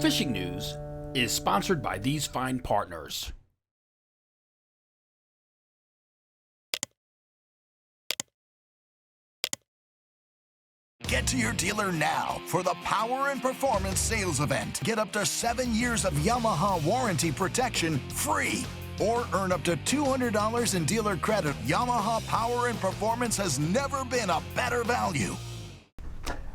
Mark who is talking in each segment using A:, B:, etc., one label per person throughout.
A: fishing news is sponsored by these fine partners.
B: Get to your dealer now for the Power and Performance Sales Event. Get up to 7 years of Yamaha warranty protection free, or earn up to $200 in dealer credit. Yamaha Power and Performance has never been a better value.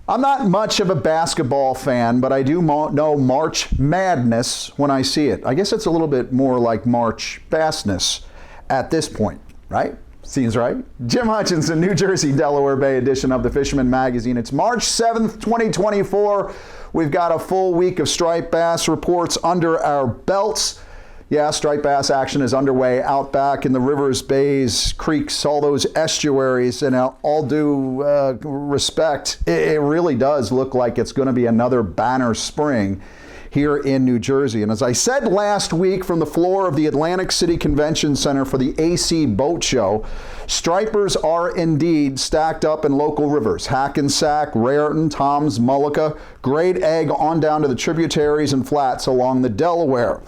C: I'm not much of a basketball fan, but I do know March Madness when I see it. I guess it's a little bit more like March Fastness at this point, right? Seems right. Jim Hutchinson, New Jersey, Delaware Bay edition of the Fisherman magazine. It's March 7th, 2024. We've got a full week of striped bass reports under our belts. Yeah, striped bass action is underway out back in the rivers, bays, creeks, all those estuaries, and all due respect, it really does look like it's going to be another banner spring here in New Jersey. And as I said last week from the floor of the Atlantic City Convention Center for the AC Boat Show, stripers are indeed stacked up in local rivers. Hackensack, Raritan, Toms, Mullica, Great Egg on down to the tributaries and flats along the Delaware.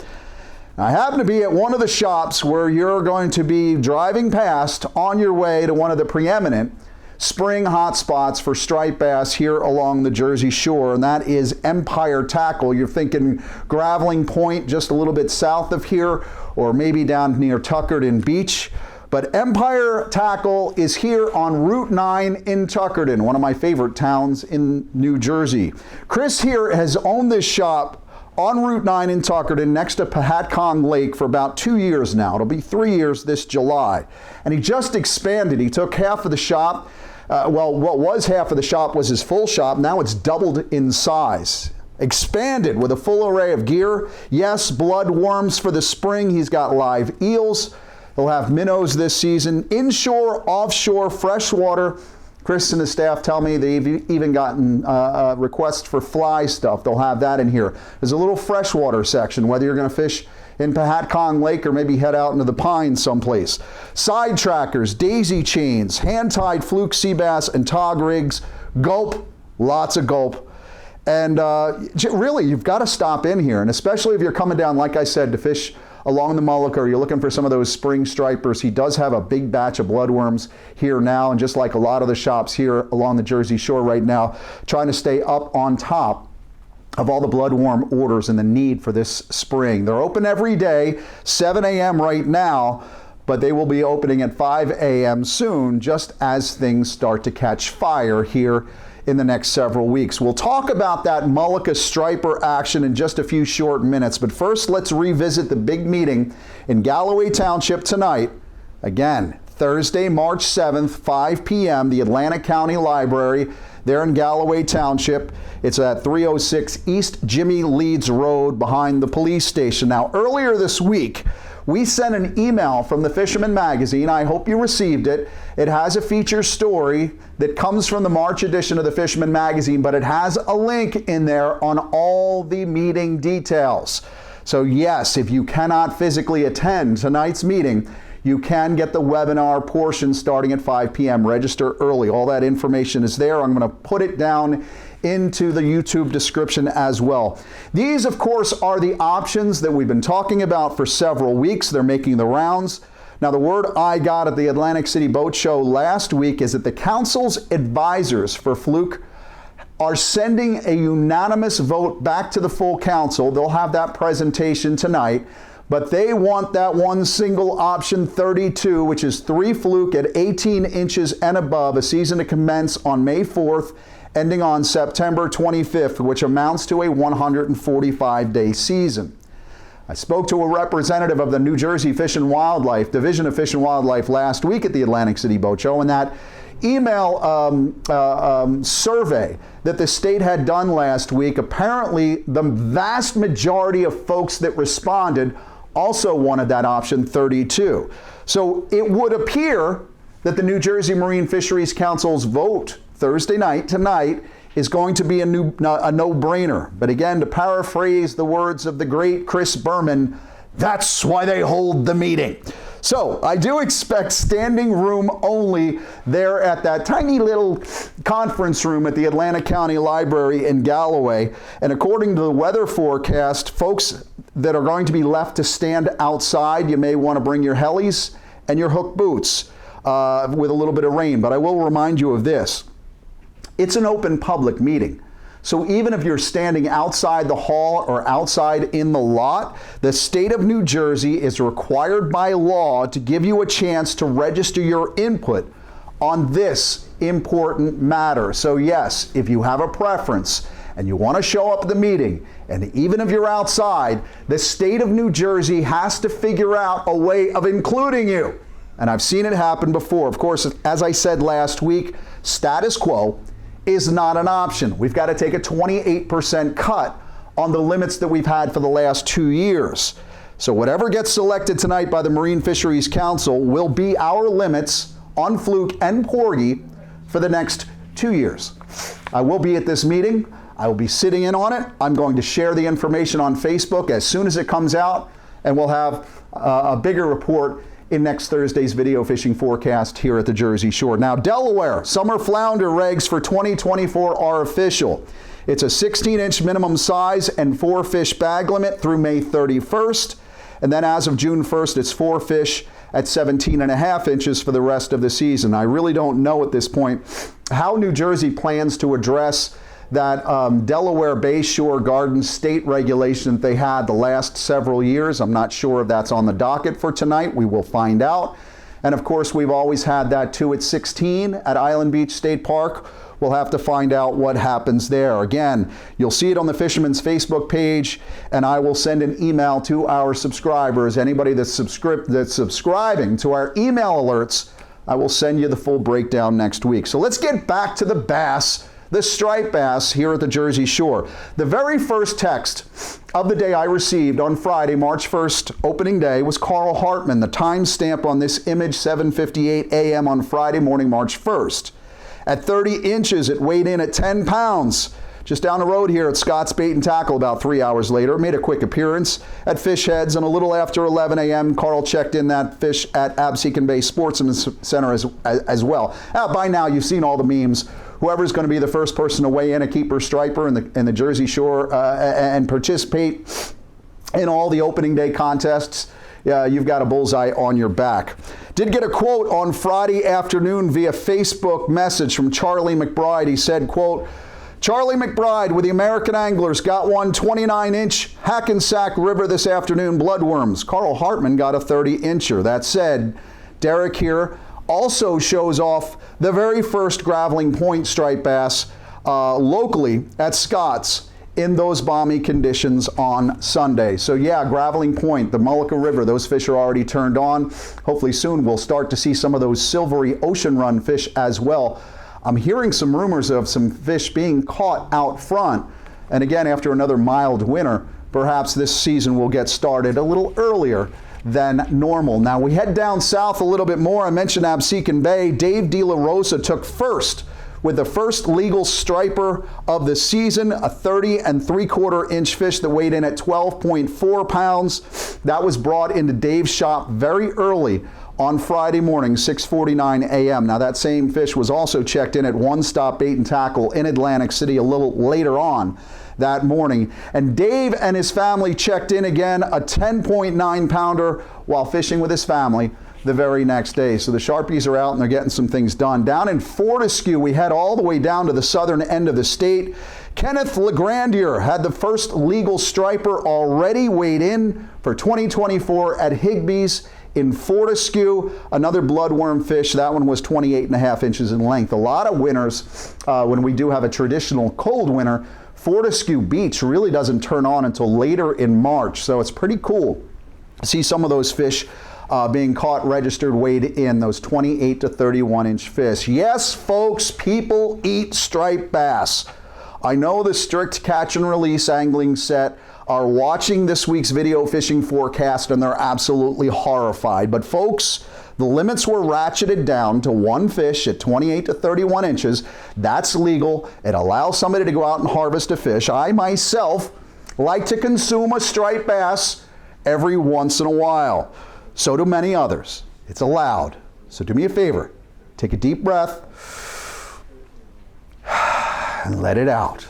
C: I happen to be at one of the shops where you're going to be driving past on your way to one of the preeminent spring hotspots for striped bass here along the Jersey Shore, and that is Empire Tackle. You're thinking Graveling Point just a little bit south of here, or maybe down near Tuckerton Beach. But Empire Tackle is here on Route 9 in Tuckerton, one of my favorite towns in New Jersey. Chris here has owned this shop on Route 9 in Tuckerton next to Pahatcong Lake for about 2 years now. It'll be 3 years this July. And he just expanded. He took half of the shop. What was half of the shop was his full shop. Now it's doubled in size. Expanded with a full array of gear. Yes, bloodworms for the spring. He's got live eels. He'll have minnows this season. Inshore, offshore, freshwater. Chris and his staff tell me they've even gotten requests for fly stuff. They'll have that in here. There's a little freshwater section, whether you're going to fish in Pahatcong Lake or maybe head out into the pines someplace. Side trackers, daisy chains, hand-tied fluke sea bass and tog rigs. Gulp, lots of gulp. And really, you've got to stop in here. And especially if you're coming down, like I said, to fish along the Mullica, or you're looking for some of those spring stripers. He does have a big batch of bloodworms here now, and just like a lot of the shops here along the Jersey Shore right now, trying to stay up on top of all the bloodworm orders and the need for this spring. They're open every day, 7 a.m. right now, but they will be opening at 5 a.m. soon, just as things start to catch fire here in the next several weeks. We'll talk about that Mullica striper action in just a few short minutes, but first let's revisit the big meeting in Galloway Township tonight. Again, Thursday, March 7th, 5 p.m., the Atlantic County Library there in Galloway Township. It's at 306 East Jimmy Leeds Road behind the police station. Now, earlier this week, we sent an email from the Fisherman magazine. I hope you received it. It has a feature story that comes from the March edition of the Fisherman magazine, but it has a link in there on all the meeting details. So yes, if you cannot physically attend tonight's meeting, you can get the webinar portion starting at 5 p.m. Register early. All that information is there. I'm going to put it down into the YouTube description as well. These, of course, are the options that we've been talking about for several weeks. They're making the rounds. Now, the word I got at the Atlantic City Boat Show last week is that the council's advisors for fluke are sending a unanimous vote back to the full council. They'll have that presentation tonight. But they want that one single option 32, which is 3 fluke at 18 inches and above, a season to commence on May 4th, ending on September 25th, which amounts to a 145-day season. I spoke to a representative of the New Jersey Fish and Wildlife, Division of Fish and Wildlife, last week at the Atlantic City Boat Show, and that email survey that the state had done last week, apparently the vast majority of folks that responded also wanted that option 32. So it would appear that the New Jersey Marine Fisheries Council's vote Thursday night, tonight, is going to be a no-brainer. But again, to paraphrase the words of the great Chris Berman, that's why they hold the meeting. So I do expect standing room only there at that tiny little conference room at the Atlantic County Library in Galloway. And according to the weather forecast, folks that are going to be left to stand outside, you may want to bring your helis and your hook boots with a little bit of rain. But I will remind you of this. It's an open public meeting. So even if you're standing outside the hall or outside in the lot, the state of New Jersey is required by law to give you a chance to register your input on this important matter. So yes, if you have a preference and you want to show up at the meeting, and even if you're outside, the state of New Jersey has to figure out a way of including you. And I've seen it happen before. Of course, as I said last week, status quo is not an option. We've got to take a 28% cut on the limits that we've had for the last 2 years. So whatever gets selected tonight by the Marine Fisheries Council will be our limits on fluke and porgy for the next 2 years. I will be at this meeting. I will be sitting in on it. I'm going to share the information on Facebook as soon as it comes out, and we'll have a bigger report in next Thursday's video fishing forecast here at the Jersey Shore. Now, Delaware, summer flounder regs for 2024 are official. It's a 16-inch minimum size and 4 fish bag limit through May 31st. And then as of June 1st, it's 4 fish at 17.5 inches for the rest of the season. I really don't know at this point how New Jersey plans to address that Delaware Bayshore Garden state regulation that they had the last several years. I'm not sure if that's on the docket for tonight. We will find out. And of course, we've always had that 2 at 16 at Island Beach State Park. We'll have to find out what happens there. Again, you'll see it on the Fisherman's Facebook page, and I will send an email to our subscribers. Anybody that's subscribing to our email alerts, I will send you the full breakdown next week. So let's get back to the bass, the striped bass here at the Jersey Shore. The very first text of the day I received on Friday, March 1st, opening day, was Carl Hartman. The timestamp on this image, 7:58 a.m. on Friday morning, March 1st. At 30 inches, it weighed in at 10 pounds. Just down the road here at Scott's Bait and Tackle about 3 hours later, made a quick appearance at Fish Heads, and a little after 11 a.m., Carl checked in that fish at Absecon Bay Sportsman Center as well. By now, you've seen all the memes. Whoever's going to be the first person to weigh in a keeper striper in the Jersey Shore and participate in all the opening day contests, you've got a bullseye on your back. Did get a quote on Friday afternoon via Facebook message from Charlie McBride. He said, quote, "Charlie McBride with the American Anglers got one 29-inch Hackensack River this afternoon, bloodworms. Carl Hartman got a 30-incher. That said, Derek here also shows off the very first graveling point striped bass locally at Scott's in those balmy conditions on Sunday. So yeah, graveling point, the Mullica River, those fish are already turned on. Hopefully soon we'll start to see some of those silvery ocean run fish as well. I'm hearing some rumors of some fish being caught out front. And again, after another mild winter, perhaps this season will get started a little earlier than normal. Now we head down south a little bit more. I mentioned Absecon Bay. Dave De La Rosa took first with the first legal striper of the season, a 30 3/4 inch fish that weighed in at 12.4 pounds. That was brought into Dave's shop very early on Friday morning, 6:49 a.m. Now that same fish was also checked in at One Stop Bait and Tackle in Atlantic City a little later on that morning. And Dave and his family checked in again, a 10.9 pounder while fishing with his family the very next day. So the Sharpies are out and they're getting some things done. Down in Fortescue, we head all the way down to the southern end of the state. Kenneth LeGrandier had the first legal striper already weighed in for 2024 at Higbee's in Fortescue. Another bloodworm fish. That one was 28.5 inches in length. A lot of winters, when we do have a traditional cold winter, Fortescue Beach really doesn't turn on until later in March. So it's pretty cool to see some of those fish being caught, registered, weighed in, those 28 to 31 inch fish. Yes, folks, people eat striped bass. I know the strict catch and release angling set are watching this week's video fishing forecast and they're absolutely horrified. But folks, the limits were ratcheted down to one fish at 28 to 31 inches. That's legal. It allows somebody to go out and harvest a fish. I myself like to consume a striped bass every once in a while. So do many others. It's allowed. So do me a favor. Take a deep breath and let it out.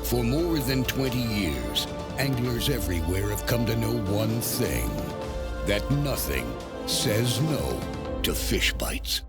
D: For more than 20 years, anglers everywhere have come to know one thing, that nothing says no to fish bites.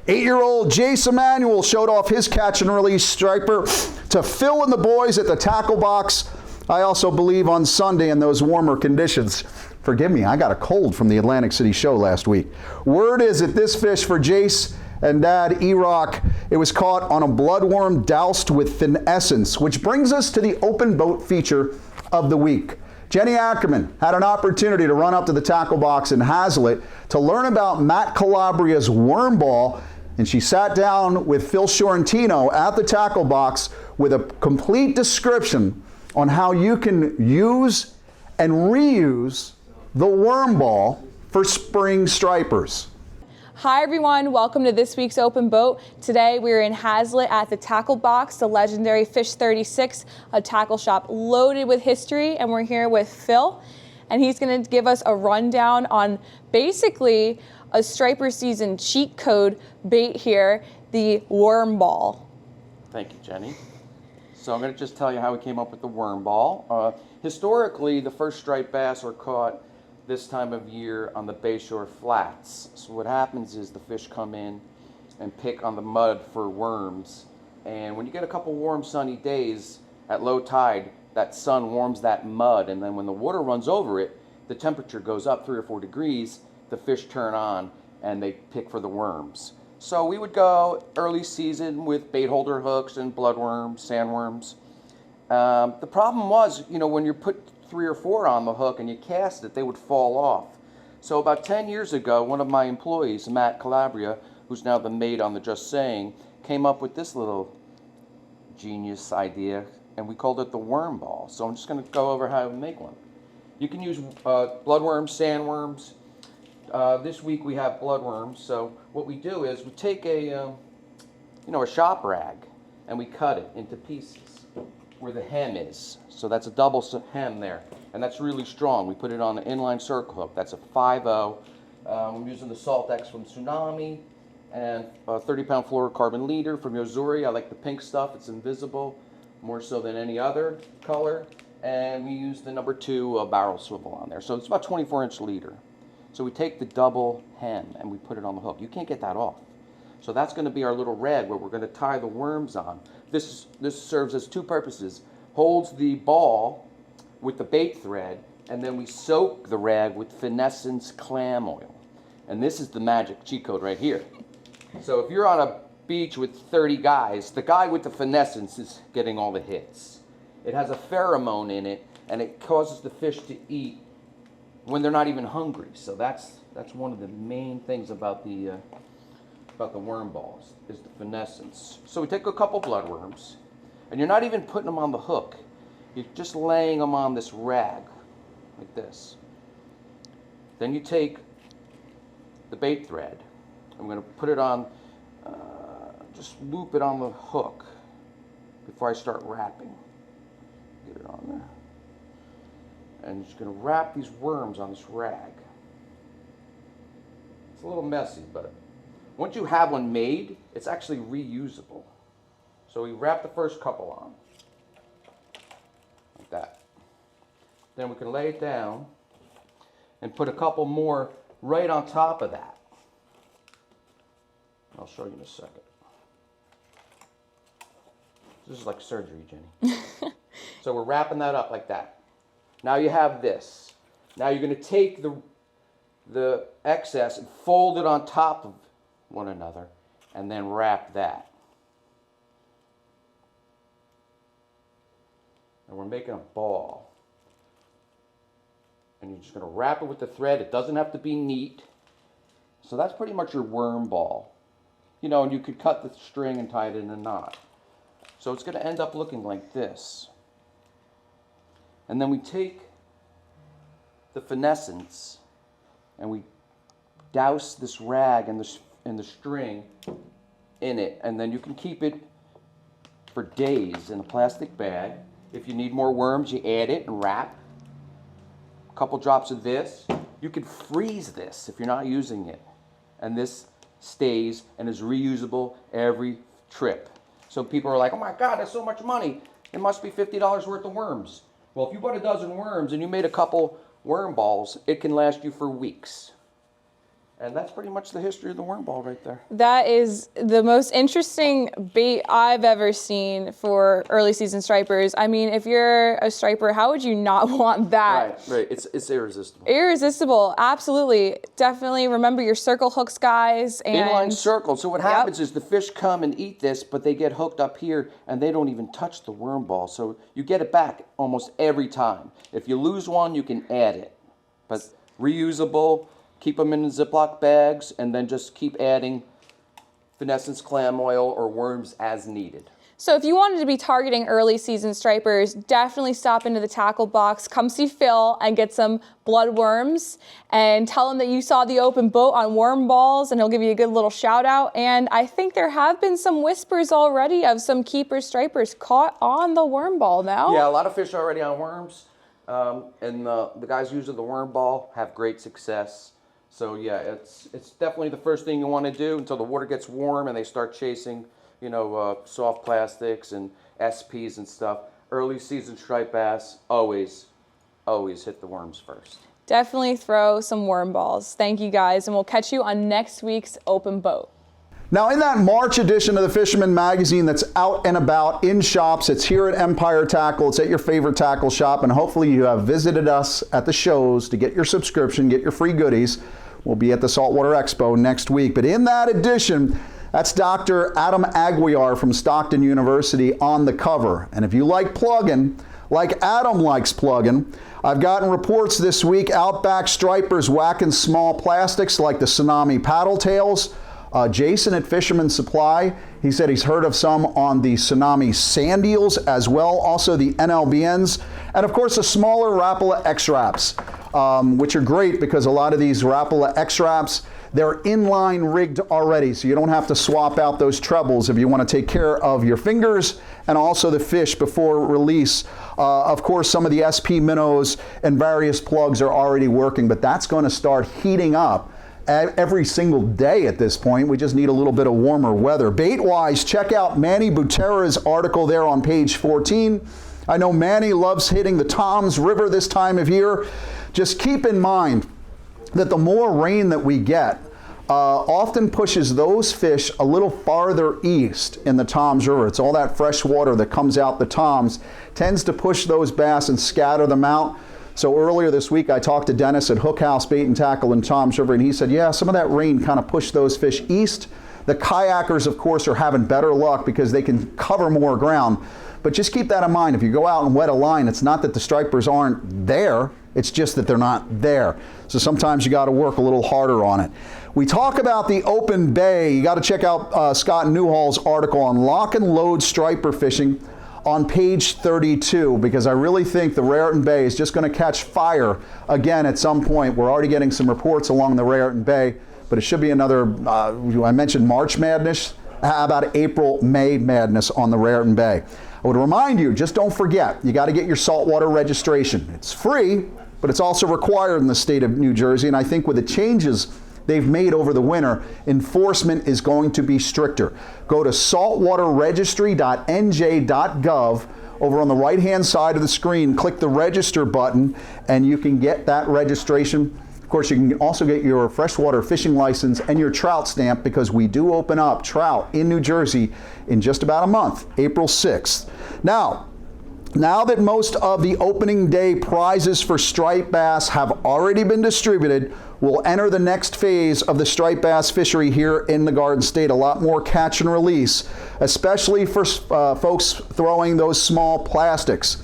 C: 8-year-old Jace Emanuel showed off his catch and release striper to Phil and the boys at the tackle box. I also believe on Sunday in those warmer conditions. Forgive me, I got a cold from the Atlantic City show last week. Word is that this fish for Jace and Dad E-Rock, it was caught on a bloodworm doused with finessence, which brings us to the open boat feature of the week. Jenni Ackerman had an opportunity to run up to the tackle box in Hazlitt to learn about Matt Calabria's worm ball, and she sat down with Phil Fiorentino at the tackle box with a complete description on how you can use and reuse the worm ball for spring stripers.
E: Hi everyone, welcome to this week's Open Boat. Today we're in Hazlitt at the Tackle Box, the legendary Fish 36, a tackle shop loaded with history, and we're here with Phil, and he's going to give us a rundown on basically a striper season cheat code bait here, the worm ball.
F: Thank you, Jenny. So I'm going to just tell you how we came up with the worm ball. Historically, the first striped bass are caught this time of year on the bayshore flats. So what happens is the fish come in and pick on the mud for worms, and when you get a couple warm sunny days at low tide, that sun warms that mud, and then when the water runs over it, the temperature goes up 3 or 4 degrees, the fish turn on and they pick for the worms. So we would go early season with bait holder hooks and bloodworms, sandworms. The problem was, when you put 3 or 4 on the hook and you cast it, they would fall off. So about 10 years ago, one of my employees, Matt Calabria, who's now the mate on the Just Saying, came up with this little genius idea, and we called it the worm ball. So I'm just going to go over how to make one. You can use bloodworms, sandworms. This week we have bloodworms. So what we do is we take a shop rag and we cut it into pieces where the hem is. So that's a double hem there, and that's really strong. We put it on an inline circle hook. That's a 5/0. I'm using the Salt X from Tsunami and a 30-pound fluorocarbon leader from Yozuri. I like the pink stuff. It's invisible, more so than any other color. And we use the number 2 barrel swivel on there. So it's about 24-inch leader. So we take the double hem and we put it on the hook. You can't get that off. So that's going to be our little rag where we're going to tie the worms on. This serves as 2 purposes. Holds the ball with the bait thread, and then we soak the rag with finessence clam oil. And this is the magic cheat code right here. So if you're on a beach with 30 guys, the guy with the finessence is getting all the hits. It has a pheromone in it, and it causes the fish to eat when they're not even hungry. So that's one of the main things about the worm balls, is the finessence. So we take a couple bloodworms, and you're not even putting them on the hook. You're just laying them on this rag, like this. Then you take the bait thread. I'm going to put it on, just loop it on the hook before I start wrapping. Get it on there. And just going to wrap these worms on this rag. It's a little messy, but once you have one made, it's actually reusable. So we wrap the first couple on, like that. Then we can lay it down and put a couple more right on top of that. I'll show you in a second. This is like surgery, Jenny. So we're wrapping that up like that. Now you have this. Now you're going to take the excess and fold it on top of one another and then wrap that. And we're making a ball. And you're just going to wrap it with the thread. It doesn't have to be neat. So that's pretty much your worm ball. And you could cut the string and tie it in a knot. So it's going to end up looking like this. And then we take the finessence and we douse this rag and the string in it. And then you can keep it for days in a plastic bag. If you need more worms, you add it and wrap. A couple drops of this, You could freeze this if you're not using it. And this stays and is reusable every trip. So people are like, oh my God, that's so much money. It must be $50 worth of worms. Well, if you bought a dozen worms and you made a couple worm balls, it can last you for weeks. And that's pretty much the history of the worm ball right there. That
E: is the most interesting bait I've ever seen for early season stripers. I mean, if you're a striper, how would you not want that?
F: Right. It's irresistible.
E: Irresistible, absolutely. Definitely remember your circle hooks, guys. And
F: inline circle. So what happens is the fish come and eat this, but they get hooked up here and they don't even touch the worm ball. So you get it back almost every time. If you lose one, you can add it. But reusable. Keep them in Ziploc bags, and then just keep adding Finessence clam oil or worms as needed.
E: So if you wanted to be targeting early season stripers, definitely stop into the tackle box, come see Phil and get some blood worms, and tell him that you saw the open boat on worm balls, and he'll give you a good little shout out. And I think there have been some whispers already of some keeper stripers caught on the worm ball now.
F: Yeah, a lot of fish are already on worms, and the guys using the worm ball have great success. So yeah, it's definitely the first thing you want to do until the water gets warm and they start chasing, soft plastics and SPs and stuff. Early season striped bass, always hit the worms first.
E: Definitely throw some worm balls. Thank you guys, and we'll catch you on next week's Open Boat.
C: Now, in that March edition of the Fisherman magazine that's out and about in shops, it's here at Empire Tackle, it's at your favorite tackle shop, and hopefully you have visited us at the shows to get your subscription, get your free goodies. We'll be at the Saltwater Expo next week. But in that edition, that's Dr. Adam Aguiar from Stockton University on the cover. And if you like plugging, like Adam likes plugging, I've gotten reports this week, Outback stripers whacking small plastics like the Tsunami paddle tails. Jason at Fisherman Supply, he said he's heard of some on the Tsunami sand eels as well, also the NLBNs, and of course the smaller Rapala X-Wraps, which are great because a lot of these Rapala X-Wraps, they're inline rigged already, so you don't have to swap out those trebles if you want to take care of your fingers and also the fish before release. Of course, some of the SP minnows and various plugs are already working, but that's going to start heating up every single day at this point. We just need a little bit of warmer weather. Bait-wise, check out Manny Butera's article there on page 14. I know Manny loves hitting the Toms River this time of year. Just keep in mind that the more rain that we get often pushes those fish a little farther east in the Toms River. It's all that fresh water that comes out the Toms, tends to push those bass and scatter them out. So earlier this week, I talked to Dennis at Hook House Bait and Tackle in Toms River, and he said, yeah, some of that rain kind of pushed those fish east. The kayakers, of course, are having better luck because they can cover more ground. But just keep that in mind. If you go out and wet a line, it's not that the stripers aren't there. It's just that they're not there. So sometimes you got to work a little harder on it. We talk about the open bay. You got to check out Scott Newhall's article on lock and load striper fishing on page 32, because I really think the Raritan Bay is just going to catch fire again at some point. We're already getting some reports along the Raritan Bay, but it should be another, I mentioned March madness. How about April, May madness on the Raritan Bay? I would remind you, just don't forget, you got to get your saltwater registration. It's free, but it's also required in the state of New Jersey, and I think with the changes they've made over the winter, enforcement is going to be stricter. Go to saltwaterregistry.nj.gov. Over on the right-hand side of the screen, click the register button, and you can get that registration. Of course, you can also get your freshwater fishing license and your trout stamp, because we do open up trout in New Jersey in just about a month, April 6th. Now that most of the opening day prizes for striped bass have already been distributed, we'll enter the next phase of the striped bass fishery here in the Garden State. A lot more catch and release, especially for folks throwing those small plastics.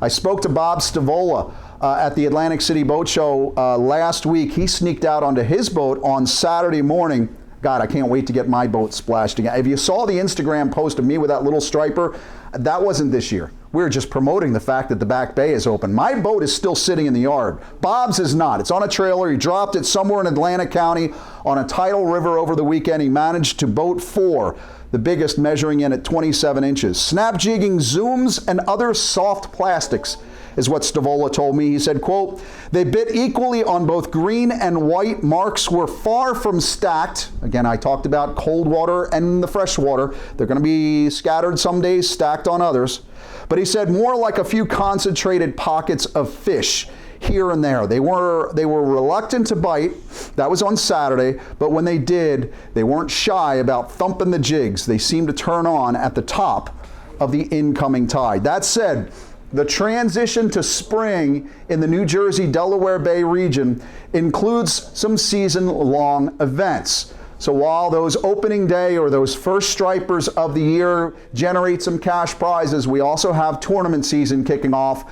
C: I spoke to Bob Stavola at the Atlantic City Boat Show last week. He sneaked out onto his boat on Saturday morning. God, I can't wait to get my boat splashed again. If you saw the Instagram post of me with that little striper, that wasn't this year. We were just promoting the fact that the back bay is open. My boat is still sitting in the yard. Bob's is not. It's on a trailer. He dropped it somewhere in Atlantic County on a tidal river over the weekend. He managed to boat 4, the biggest measuring in at 27 inches. Snap jigging zooms and other soft plastics is what Stavola told me. He said, quote, "They bit equally on both green and white. Marks were far from stacked." Again, I talked about cold water and the fresh water. They're going to be scattered some days, stacked on others. But he said more like a few concentrated pockets of fish here and there. They were reluctant to bite. That was on Saturday, but when they did, they weren't shy about thumping the jigs. They seemed to turn on at the top of the incoming tide. That said, the transition to spring in the New Jersey, Delaware Bay region includes some season-long events. So while those opening day or those first stripers of the year generate some cash prizes, we also have tournament season kicking off.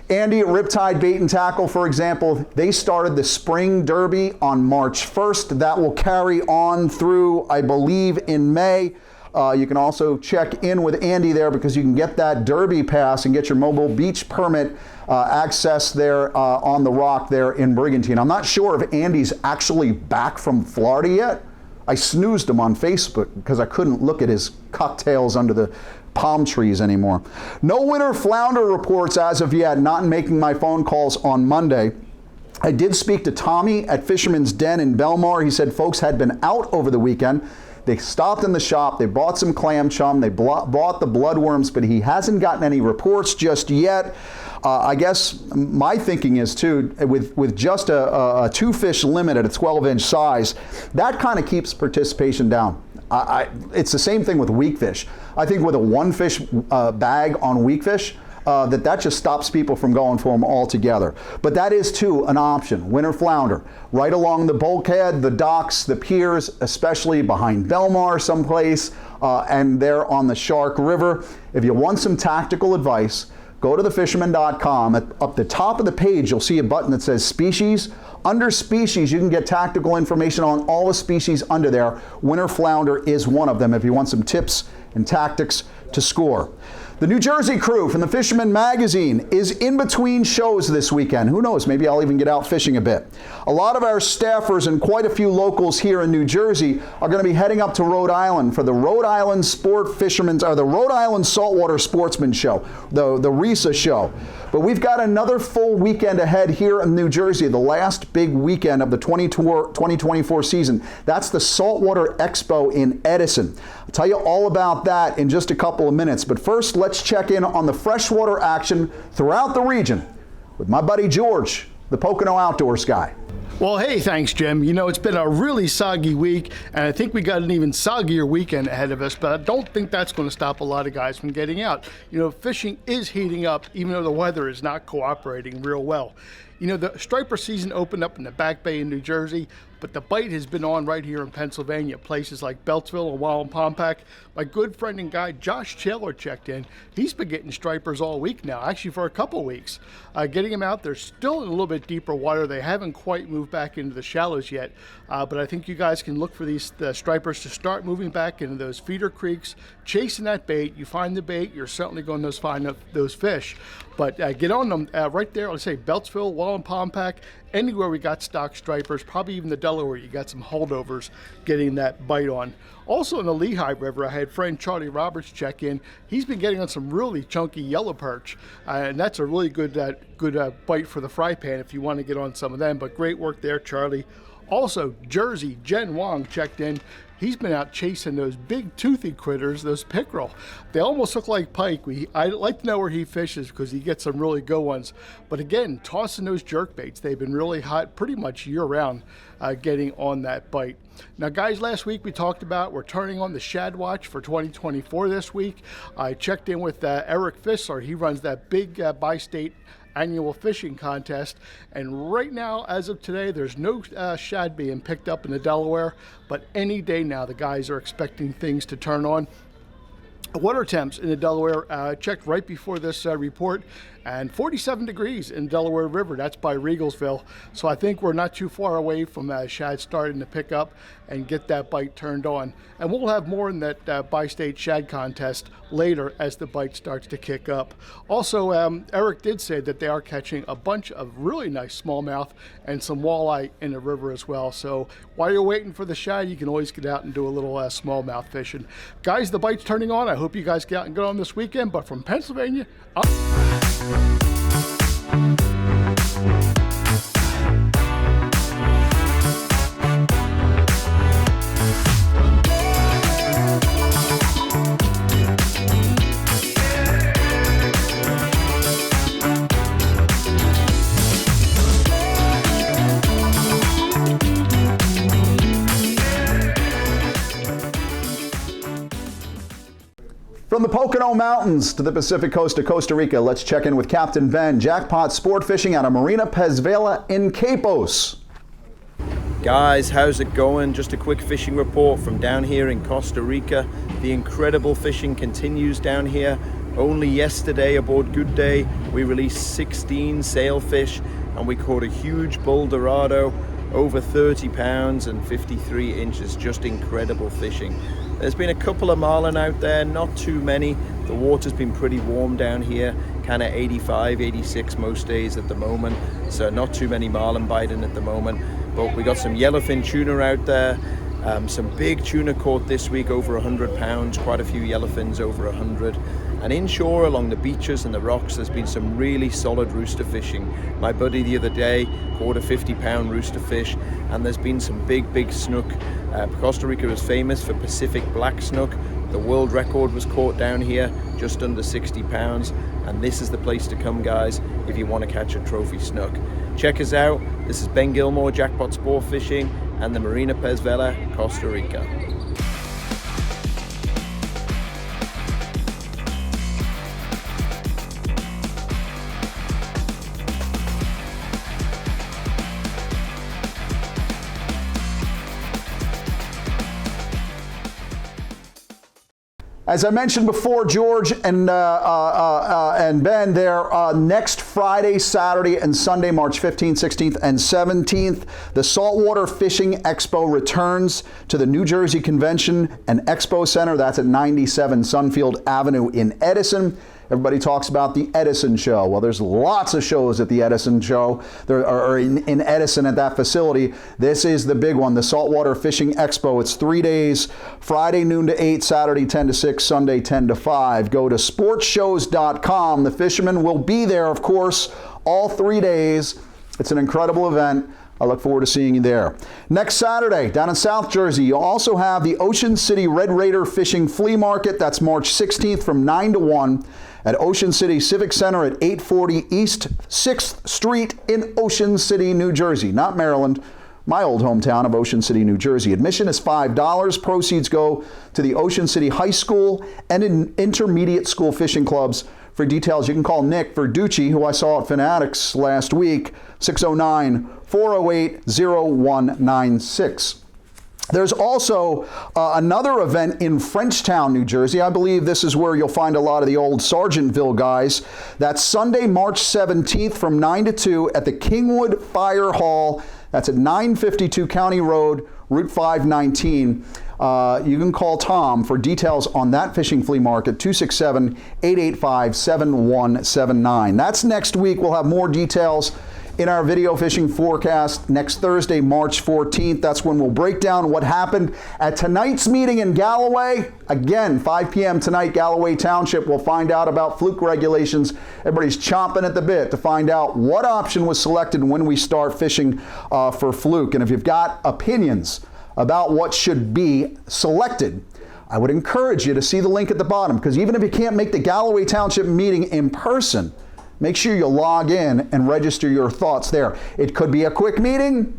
C: Andy at Riptide Bait and Tackle, for example, they started the Spring Derby on March 1st. That will carry on through, I believe, in May. You can also check in with Andy there because you can get that Derby pass and get your mobile beach permit access there on the rock there in Brigantine. I'm not sure if Andy's actually back from Florida yet. I snoozed him on Facebook because I couldn't look at his cocktails under the palm trees anymore. No winter flounder reports as of yet, not making my phone calls on Monday. I did speak to Tommy at Fisherman's Den in Belmar. He said folks had been out over the weekend. They stopped in the shop, they bought some clam chum, they bought the bloodworms, but he hasn't gotten any reports just yet. I guess my thinking is too, with just a 2-fish limit at a 12-inch size, that kind of keeps participation down. It's the same thing with weak fish. I think with a 1-fish bag on weak fish, that just stops people from going for them altogether. But that is too an option. Winter flounder, right along the bulkhead, the docks, the piers, especially behind Belmar someplace, and there on the Shark River. If you want some tactical advice, go to thefisherman.com. Up the top of the page, you'll see a button that says species. Under species, you can get tactical information on all the species under there. Winter flounder is one of them if you want some tips and tactics to score. The New Jersey crew from the Fisherman magazine is in between shows this weekend. Who knows, maybe I'll even get out fishing a bit. A lot of our staffers and quite a few locals here in New Jersey are going to be heading up to Rhode Island for the Rhode Island the Rhode Island Saltwater Sportsman Show, the RISA show. But we've got another full weekend ahead here in New Jersey, the last big weekend of the 2024 season. That's the Saltwater Expo in Edison. I'll tell you all about that in just a couple of minutes. But first, let's check in on the freshwater action throughout the region with my buddy George, the Pocono Outdoors Guy.
G: Well, hey, thanks, Jim. You know, it's been a really soggy week, and I think we got an even soggier weekend ahead of us, but I don't think that's going to stop a lot of guys from getting out. You know, fishing is heating up, even though the weather is not cooperating real well. You know, the striper season opened up in the Back Bay in New Jersey, but the bite has been on right here in Pennsylvania, places like Beltsville and Wallenpaupack. My good friend and guide Josh Taylor checked in. He's been getting stripers all week now, actually for a couple weeks. Getting them out, they're still in a little bit deeper water. They haven't quite moved back into the shallows yet, but I think you guys can look for the stripers to start moving back into those feeder creeks, chasing that bait. You find the bait, you're certainly going to find those fish. But get on them right there, let's say Beltsville, Wallenpaupack, anywhere we got stock stripers, probably even the Delaware, you got some holdovers getting that bite on. Also in the Lehigh River, I had friend Charlie Roberts check in. He's been getting on some really chunky yellow perch, and that's a really good bite for the fry pan if you want to get on some of them. But great work there, Charlie. Also, Jersey, Jen Wong checked in. He's been out chasing those big toothy critters, those pickerel. They almost look like pike. I'd like to know where he fishes because he gets some really good ones. But again, tossing those jerk baits, they've been really hot pretty much year-round getting on that bite. Now, guys, last week we talked about we're turning on the Shad Watch for 2024 this week. I checked in with Eric Fissler. He runs that big bi-state annual fishing contest, and right now, as of today, there's no shad being picked up in the Delaware, but any day now the guys are expecting things to turn on. Water temps in the Delaware, checked right before this report, and 47 degrees in Delaware River. That's by Regalsville. So I think we're not too far away from shad starting to pick up and get that bite turned on. And we'll have more in that bi-state shad contest later as the bite starts to kick up. Also, Eric did say that they are catching a bunch of really nice smallmouth and some walleye in the river as well. So while you're waiting for the shad, you can always get out and do a little smallmouth fishing. Guys, the bite's turning on. I hope you guys get out and get on this weekend. But from Pennsylvania,
C: From the Pocono Mountains to the Pacific Coast of Costa Rica, let's check in with Captain Ben, jackpot sport fishing out of Marina Pez Vela in Capos.
H: Guys, how's it going? Just a quick fishing report from down here in Costa Rica. The incredible fishing continues down here. Only yesterday aboard Good Day, we released 16 sailfish and we caught a huge bull dorado, over 30 pounds and 53 inches. Just incredible fishing. There's been a couple of marlin out there, not too many. The water's been pretty warm down here, kind of 85, 86 most days at the moment. So not too many marlin biting at the moment. But we got some yellowfin tuna out there. Some big tuna caught this week, over 100 pounds, quite a few yellowfins over 100. And inshore along the beaches and the rocks, there's been some really solid rooster fishing. My buddy the other day caught a 50-pound rooster fish, and there's been some big snook. Costa Rica is famous for Pacific black snook. The world record was caught down here, just under 60 pounds. And this is the place to come, guys, if you want to catch a trophy snook. Check us out. This is Ben Gilmore, Jackpot Sport Fishing, and the Marina Pez Vela, Costa Rica.
C: As I mentioned before, George and Ben, they're next Friday, Saturday, and Sunday, March 15th, 16th, and 17th. The Saltwater Fishing Expo returns to the New Jersey Convention and Expo Center. That's at 97 Sunfield Avenue in Edison. Everybody talks about the Edison show. Well, there's lots of shows at the Edison show. There are in Edison at that facility. This is the big one, the Saltwater Fishing Expo. It's 3 days, Friday noon to 8, Saturday 10 to 6, Sunday 10 to 5. Go to sportshows.com. The Fisherman will be there, of course, all 3 days. It's an incredible event. I look forward to seeing you there. Next Saturday, down in South Jersey, you'll also have the Ocean City Red Raider Fishing Flea Market. That's March 16th from 9 to 1 at Ocean City Civic Center at 840 East 6th Street in Ocean City, New Jersey. Not Maryland, my old hometown of Ocean City, New Jersey. Admission is $5. Proceeds go to the Ocean City High School and intermediate school fishing clubs. For details, you can call Nick Verducci, who I saw at Fanatics last week, 609-408-0196. There's also another event in Frenchtown, New Jersey. I believe this is where you'll find a lot of the old Sargentville guys. That's Sunday, March 17th from 9 to 2 at the Kingwood Fire Hall. That's at 952 County Road, Route 519. You can call Tom for details on that fishing flea market, 267-885-7179. That's next week. We'll have more details in our video fishing forecast next Thursday, March 14th. That's when we'll break down what happened at tonight's meeting in Galloway. Again, 5 p.m. tonight, Galloway Township. We'll find out about fluke regulations. Everybody's chomping at the bit to find out what option was selected when we start fishing for fluke. And if you've got opinions about what should be selected, I would encourage you to see the link at the bottom, because even if you can't make the Galloway Township meeting in person, make sure you log in and register your thoughts there. It could be a quick meeting,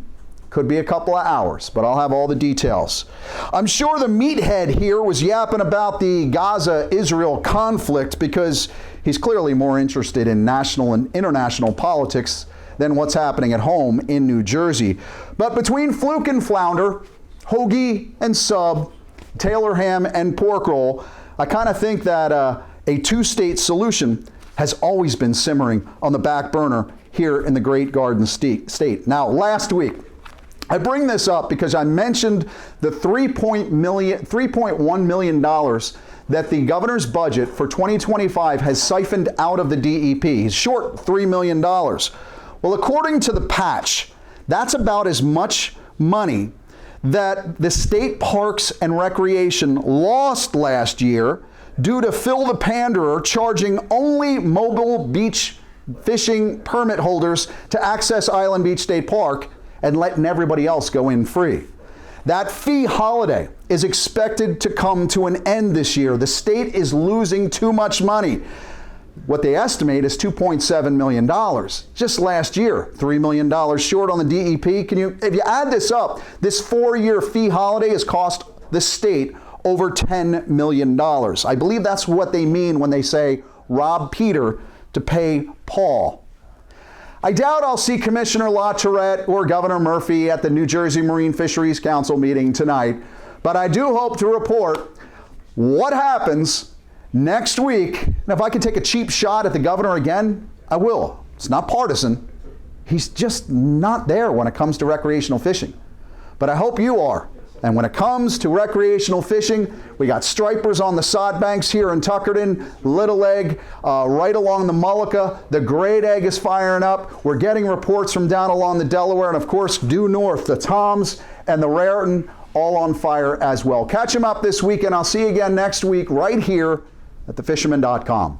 C: could be a couple of hours, but I'll have all the details. I'm sure the meathead here was yapping about the Gaza-Israel conflict because he's clearly more interested in national and international politics than what's happening at home in New Jersey. But between fluke and flounder, hoagie and sub, Taylor ham and pork roll, I kind of think that a two-state solution has always been simmering on the back burner here in the Great Garden State. Now, last week, I bring this up because I mentioned the $3.1 million that the governor's budget for 2025 has siphoned out of the DEP. He's short $3 million. Well, according to the patch, that's about as much money that the State Parks and Recreation lost last year due to Phil the Panderer charging only mobile beach fishing permit holders to access Island Beach State Park and letting everybody else go in free. That fee holiday is expected to come to an end this year. The state is losing too much money. What they estimate is $2.7 million. Just last year, $3 million short on the DEP. If you add this up, this 4-year fee holiday has cost the state over $10 million. I believe that's what they mean when they say rob Peter to pay Paul. I doubt I'll see Commissioner LaTourette or Governor Murphy at the New Jersey Marine Fisheries Council meeting tonight, but I do hope to report what happens next week. And if I can take a cheap shot at the governor again, I will. It's not partisan. He's just not there when it comes to recreational fishing. But I hope you are. And when it comes to recreational fishing, we got stripers on the sod banks here in Tuckerton, Little Egg, right along the Mullica. The Great Egg is firing up. We're getting reports from down along the Delaware, and of course, due north, the Toms and the Raritan, all on fire as well. Catch them up this weekend. I'll see you again next week right here at thefisherman.com.